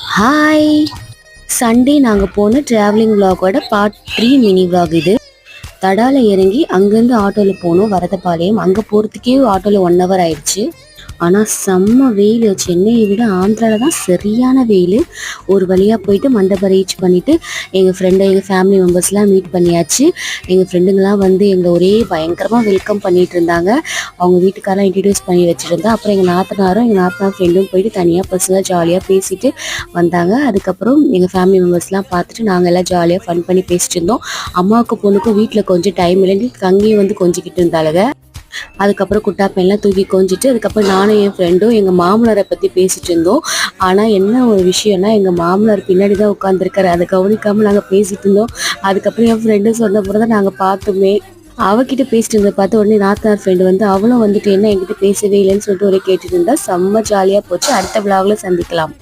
Hi! Sunday நாங்கள் போன travelling விலாகோட part 3 mini vlog இது. தடால இறங்கி அங்கேருந்து ஆட்டோவில் போனோம் வரதபாளையம். அங்கே போகிறதுக்கே ஆட்டோவில் 1 ஹவர் ஆயிடுச்சு. ஆனால் செம்ம வெயில். சென்னையை விட ஆந்திராவில் தான் சரியான வெயில். ஒரு வழியாக போயிட்டு மண்டபம் ரீச் பண்ணிவிட்டு எங்கள் ஃபேமிலி மெம்பர்ஸ்லாம் மீட் பண்ணியாச்சு. எங்கள் ஃப்ரெண்டுங்கெலாம் வந்து எங்களை ஒரே பயங்கரமாக வெல்கம் பண்ணிகிட்டு இருந்தாங்க. அவங்க வீட்டுக்காரெலாம் இன்ட்ரடியூஸ் பண்ணி வச்சுருந்தா. அப்புறம் எங்கள் நாத்தனார் ஃப்ரெண்டும் போயிட்டு தனியாக பர்சனலாக ஜாலியாக பேசிட்டு வந்தாங்க. அதுக்கப்புறம் எங்கள் ஃபேமிலி மெம்பர்ஸ்லாம் பார்த்துட்டு நாங்கள் எல்லாம் ஜாலியாக ஃபன் பண்ணி பேசிட்டு இருந்தோம். அம்மாவுக்கு பொண்ணுக்கும் வீட்டில் கொஞ்சம் டைம் இல்லைன்னு தங்கியும் வந்து கொஞ்சிக்கிட்டு இருந்தாளுங்க. அதுக்கப்புறம் குட்டா பையன்லாம் தூக்கி கொஞ்சிட்டு அதுக்கப்புறம் நானும் என் ஃப்ரெண்டும் எங்கள் மாமனாரை பற்றி பேசிகிட்டு இருந்தோம். ஆனால் என்ன ஒரு விஷயம்னா எங்கள் மாமனார் பின்னாடி தான் உட்காந்துருக்காரு. அதை கவனிக்காமல் நாங்கள் பேசிகிட்டு இருந்தோம். அதுக்கப்புறம் என் ஃப்ரெண்டு சொன்ன பிறகு தான் நாங்கள் பார்த்தோமே. அவகிட்ட பேசிட்டு இருந்ததை பார்த்து உடனே நாத்தனார் ஃப்ரெண்டு வந்து அவளும் வந்துட்டு என்ன என்கிட்ட பேசவே இல்லைன்னு சொல்லிட்டு ஒரே கேட்டுட்டு இருந்தா. செம்ம ஜாலியாக போச்சு. அடுத்த விழாவில் சந்திக்கலாம்.